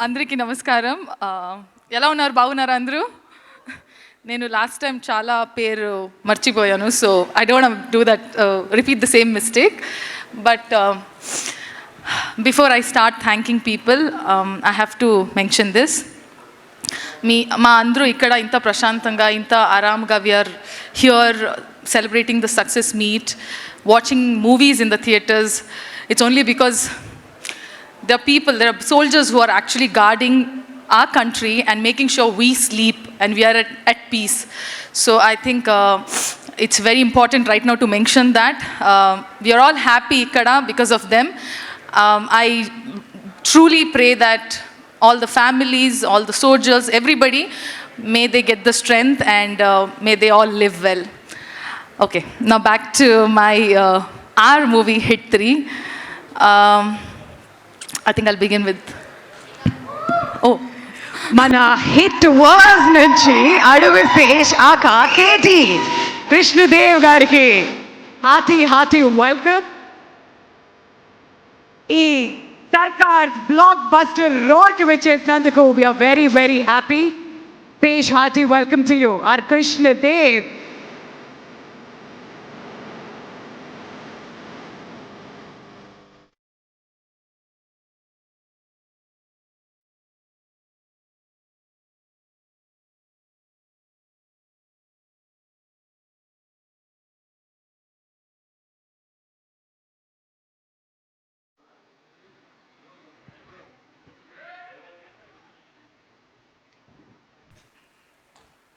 అందరికీ నమస్కారం. ఎలా ఉన్నారు? బాగున్నారా అందరూ? నేను లాస్ట్ టైం చాలా పేరు మర్చిపోయాను. So I don't do that, repeat the same mistake. But before I start thanking people, I have to mention this. మా అందరూ ఇక్కడ ఇంత ప్రశాంతంగా, ఇంత ఆరామ్గా we are here celebrating the success meet, watching movies in the theatres. It's only because there are soldiers who are actually guarding our country and making sure we sleep and we are at peace. So I think it's very important right now to mention that. We are all happy ikkada because of them. I truly pray that all the families, all the soldiers, everybody, may they get the strength and may they all live well. Okay, now back to my our movie Hit 3. I think I'll begin with మన hit verse నుంచి అడవి face ఆకా KT Krishnadev గారికి hearty welcome. ఈ Sarkar blockbuster road వచ్చేసినందుకు we are very very happy. ఫేష్ hearty welcome to you R Krishnadev.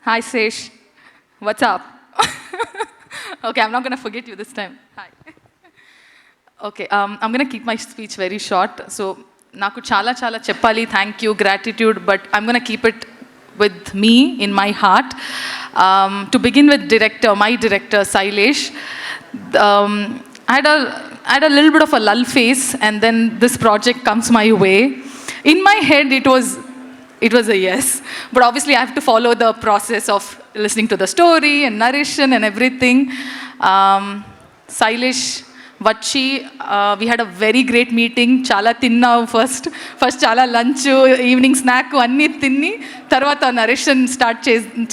Hi, Sesh. What's up? Okay, I'm not going to forget you this time. Hi. Okay, I'm going to keep my speech very short. So, naku chala cheppali, thank you, gratitude, but I'm going to keep it with me in my heart. To begin with my director, Sailesh. I had a little bit of a lull phase, and then this project comes my way. In my head, it was a yes. But obviously, I have to follow the process of listening to the story and narration and everything. Sailesh, Vachi, we had a very great meeting. Chala tinna first chala lunch, evening snack, anni tinni. Tarvata narration start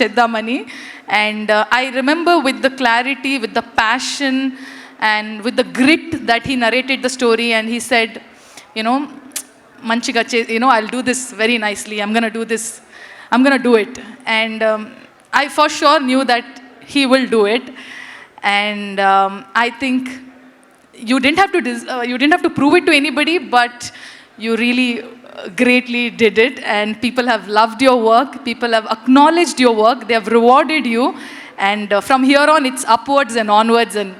cheddamani. And I remember with the clarity, with the passion, and with the grit that he narrated the story, and he said, manchiga, I'll do this very nicely. I'm going to do this. I'm going to do it. And I for sure knew that he will do it. And I think you didn't have to prove it to anybody, but you really greatly did it. And people have loved your work. People have acknowledged your work. They have rewarded you. And from here on, it's upwards and onwards, and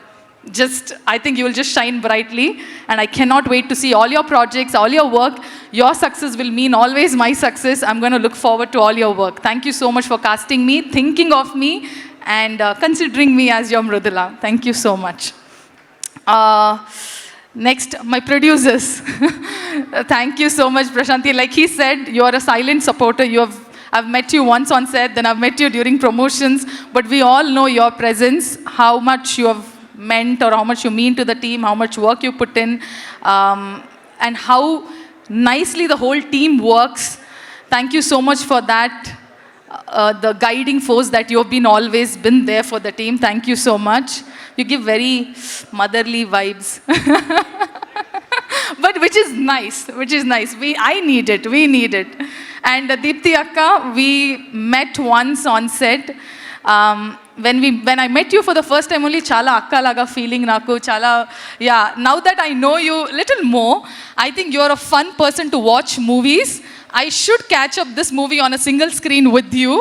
I think you will just shine brightly, and I cannot wait to see all your projects, all your work. Your success will mean always my success. I'm going to look forward to all your work. Thank you so much for casting me, thinking of me, and considering me as your Mrudula. Thank you so much. Next, my producers. Thank you so much, Prashanti. Like he said, you are a silent supporter. I've met you once on set, then I've met you during promotions, but we all know your presence, how much you have meant, or how much you mean to the team, how much work you put in, and how nicely the whole team works. Thank you so much for that. The guiding force that you have always been there for the team. Thank you so much. You give very motherly vibes. But which is nice. I need it. We need it. And Deepthi Akka, we met once on set. When I met you for the first time only, chala akka laga feeling naku, chala, yeah. Now that I know you little more, I think you are a fun person to watch movies. I should catch up this movie on a single screen with you.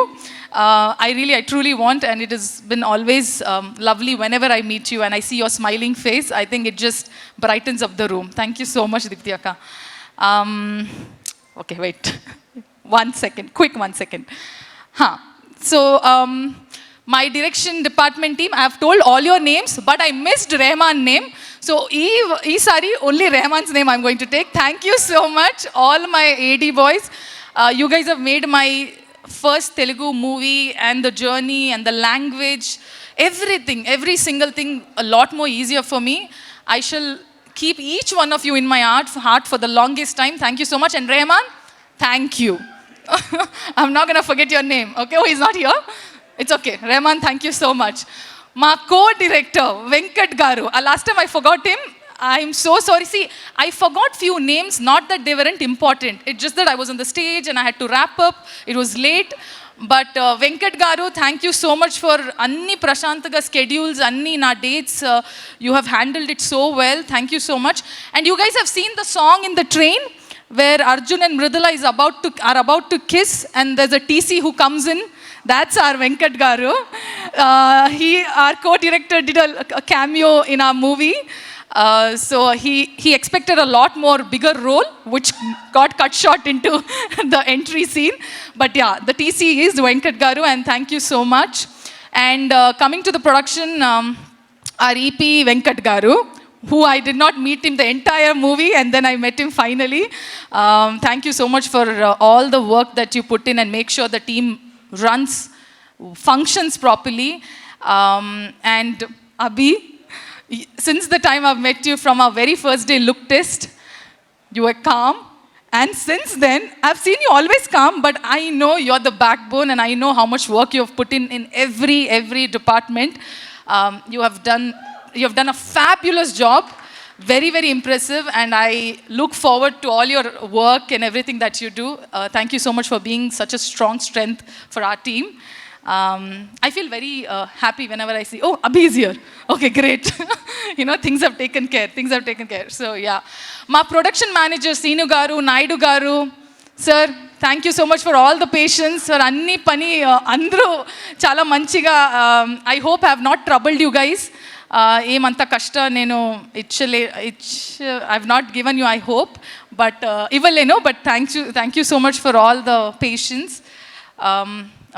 I truly want, and it has been always lovely whenever I meet you and I see your smiling face. I think it just brightens up the room. Thank you so much, Deepthi Akka. Okay, wait. 1 second. Quick 1 second. So, my direction department team, I have told all your names, but I missed Rahman's name. So, Sari, only Rahman's name I'm going to take. Thank you so much, all my AD boys. You guys have made my first Telugu movie and the journey and the language, everything, every single thing a lot more easier for me. I shall keep each one of you in my heart for the longest time. Thank you so much. And Rahman, thank you. I'm not going to forget your name, okay? Oh, he's not here? It's okay. Rahman, thank you so much. My co-director, Venkat Garu. Last time I forgot him. I'm so sorry. See, I forgot few names, not that they weren't important. It's just that I was on the stage and I had to wrap up. It was late. But Venkat Garu, thank you so much for anni Prashantaga schedules, anni na dates. You have handled it so well. Thank you so much. And you guys have seen the song in the train where Arjun and Mridula are about to kiss, and there's a TC who comes in. That's our Venkat Garu. Our co-director, did a cameo in our movie. So he expected a lot more bigger role, which got cut short into the entry scene. But yeah, the TC is Venkat Garu, and thank you so much. And coming to the production, our EP Venkat Garu, who I did not meet him the entire movie, and then I met him finally. Thank you so much for all the work that you put in and make sure the team runs, functions properly. And Abhi, since the time I've met you from our very first day look test, you were calm. And since then, I've seen you always calm, but I know you're the backbone, and I know how much work you have put in every department. You have done a fabulous job, very, very impressive, and I look forward to all your work and everything that you do. Thank you so much for being such a strong strength for our team. I feel very happy whenever I see, oh, Abhi is here. Okay, great. Things have taken care. So, yeah. My production manager, Seenu Garu, Naidu Garu, sir, thank you so much for all the patience. Sir, anni pani, andru chala manchiga. I hope I have not troubled you guys. ఏమంత కష్ట నేను I've not given you, I hope, but ఇవ్వలేను, but thank you so much for all the patience.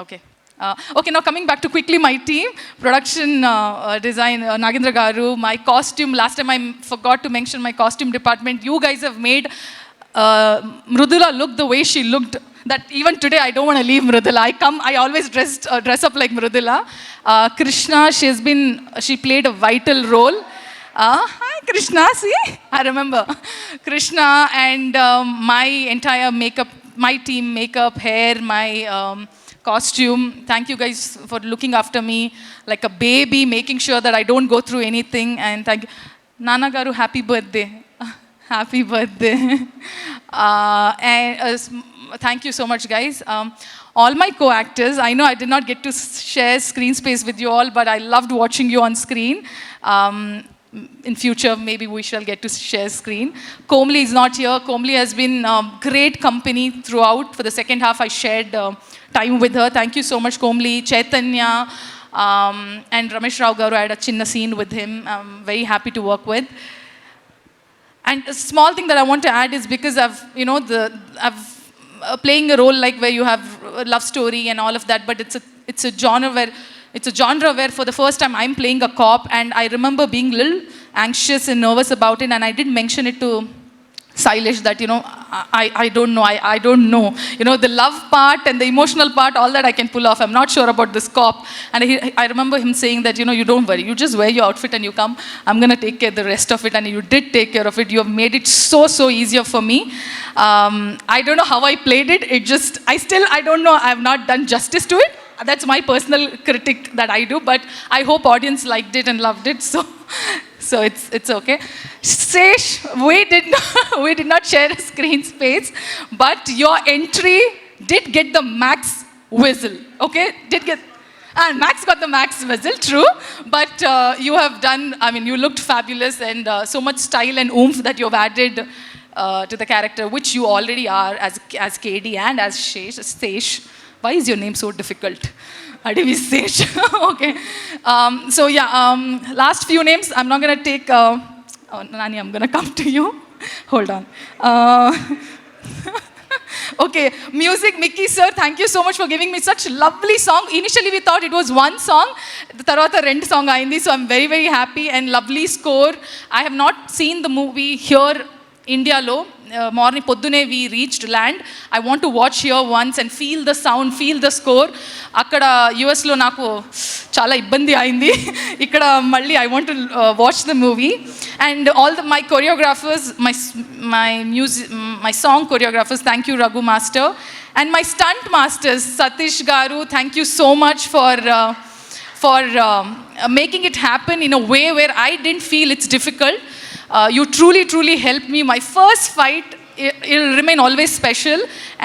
Okay, now coming back to quickly my team, production design, Nagendra Garu, my costume, last time I forgot to mention my costume department. You guys have made Mridula look the way she looked, that even today I don't want to leave Mridula. I always dress up like Mridula. Krishna, she played a vital role. Hi Krishna, see? I remember. Krishna and my entire makeup, my team, makeup, hair, my costume. Thank you guys for looking after me like a baby, making sure that I don't go through anything. And thank you. Nana Garu, happy birthday. Happy birthday. Thank you so much, guys. All my co-actors, I know I did not get to share screen space with you all, but I loved watching you on screen. In future, maybe we shall get to share screen. Komli is not here. Komli has been great company throughout. For the second half, I shared time with her. Thank you so much, Komli. Chaitanya and Ramesh Rao Garu, I had a chinna scene with him. I'm very happy to work with. And a small thing that I want to add is because I've playing a role like where you have a love story and all of that, but it's a genre where for the first time I'm playing a cop, and I remember being a little anxious and nervous about it, and I did mention it to Sailesh that, I don't know, I don't know. The love part and the emotional part, all that I can pull off. I'm not sure about this cop. And I remember him saying that, you don't worry. You just wear your outfit and you come. I'm going to take care of the rest of it. And you did take care of it. You have made it so easier for me. I don't know how I played it. I don't know. I have not done justice to it. That's my personal critic that I do. But I hope audience liked it and loved it. So it's okay. Sesh, we did not share a screen space, but your entry did get the max whistle. Okay, and Max got the max whistle, true. But you have done. I mean, you looked fabulous, and so much style and oomph that you have added to the character, which you already are as KD and as Sesh. Why is your name so difficult? Adivi Sesh. Okay. So yeah, last few names. I'm not going to take... Nani, I'm going to come to you. Hold on. Okay, music, Mickey sir, thank you so much for giving me such lovely song. Initially we thought it was one song. The tarvata rendu song ayindi, so I'm very, very happy, and lovely score. I have not seen the movie here ఇండియాలో morning పొద్దునే we reached land. I want to watch here once and feel the sound, feel the score. అక్కడ యుఎస్లో నాకు చాలా ఇబ్బంది అయింది. ఇక్కడ మళ్ళీ I want to watch the movie. And all the my choreographers, my song choreographers, thank you Raghu master. And my stunt masters, Satish garu, thank you so much for making it happen in a way where I didn't feel it's difficult. You truly helped me. My first fight, it'll remain always special.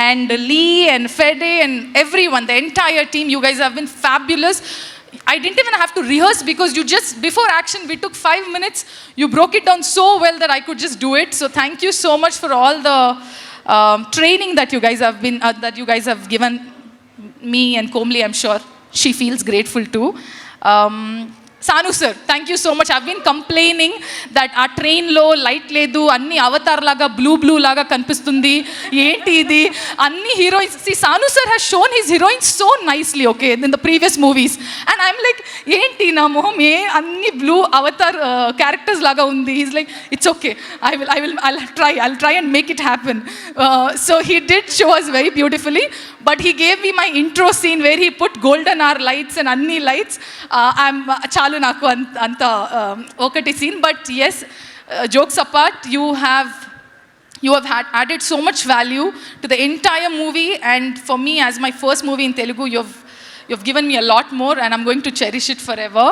And Lee and Fede and everyone, the entire team, you guys have been fabulous. I didn't even have to rehearse because you just, before action, we took 5 minutes. You broke it down so well that I could just do it. So thank you so much for all the training that you guys have given me and Komli. I'm sure she feels grateful too. Sanu sir, thank you so much. I've been complaining that our train lo light ledu, anni avatar laga blue laga kanipistundi, enti idi, anni heroines. See, Sanu sir has shown his heroines so nicely, okay, in the previous movies, and I'm like, enti na moham anni blue avatar characters laga undi. He's like, it's okay, I'll try and make it happen. So he did show us very beautifully, but he gave me my intro scene where he put golden hour lights and anni lights. I'm chalu naku anta okati scene. But yes, jokes apart, you have added so much value to the entire movie, and for me, as my first movie in Telugu, you've given me a lot more, and I'm going to cherish it forever.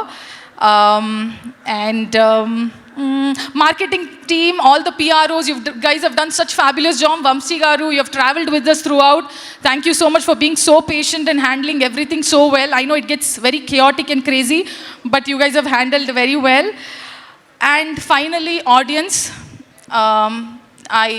Marketing team, all the PROs, you guys have done such fabulous job. Vamsi garu, you have traveled with us throughout. Thank you so much for being so patient and handling everything so well. I know it gets very chaotic and crazy, but you guys have handled very well. And finally, audience, I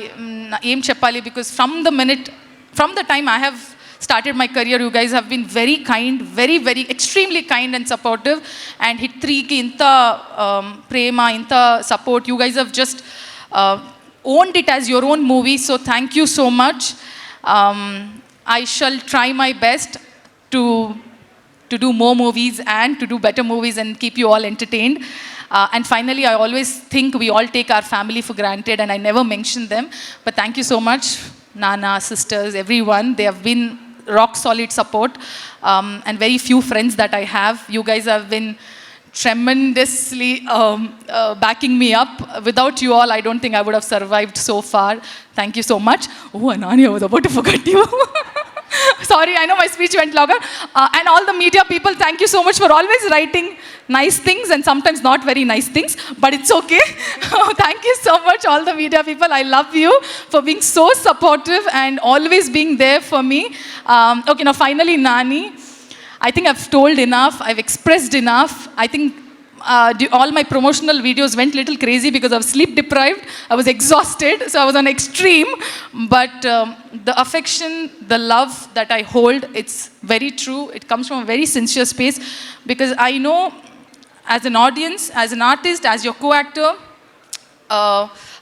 aim cheppali, because from the time I have started my career, you guys have been very kind, very extremely kind and supportive. And Hit 3 ki inta prema, inta support, you guys have just owned it as your own movie. So thank you so much. I shall try my best to do more movies and to do better movies and keep you all entertained. And finally, I always think we all take our family for granted, and I never mention them. But thank you so much, Nana, sisters, everyone. They have been rock solid support, and very few friends that I have. You guys have been tremendously backing me up. Without you all, I don't think I would have survived so far. Thank you so much. Oh, Anani, I was about to forget you. Sorry, I know my speech went longer. And all the media people, thank you so much for always writing nice things and sometimes not very nice things, but it's okay. Thank you so much, all the media people. I love you for being so supportive and always being there for me. Okay, now finally, Nani. I think I've told enough, I've expressed enough. I think all my promotional videos went a little crazy because I was sleep deprived. I was exhausted, so I was on extreme. But the affection, the love that I hold, it's very true. It comes from a very sincere space, because I know as an audience, as an artist, as your co-actor,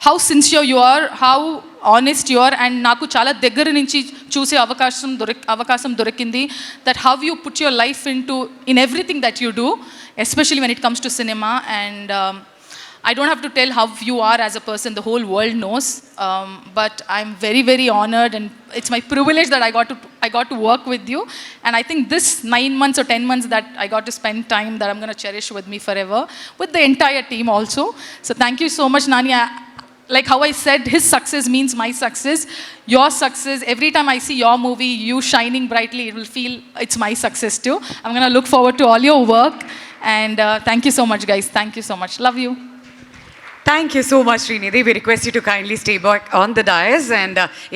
how sincere you are, how honest you are, and naku chala daggara nunchi choose avakasam dorikindi, that how you put your life in everything that you do, especially when it comes to cinema. And I don't have to tell how you are as a person, the whole world knows. But I'm very honored, and it's my privilege that I got to work with you. And I think this 9 months or 10 months that I got to spend time, that I'm going to cherish with me forever, with the entire team also. So thank you so much, Nani. Like how I said, his success means my success. Your success, every time I see your movie, you shining brightly, it will feel it's my success too. I'm going to look forward to all your work. And thank you so much, guys. Thank you so much. Love you. Thank you so much, Srinidhi. We request you to kindly stay back on the dais, and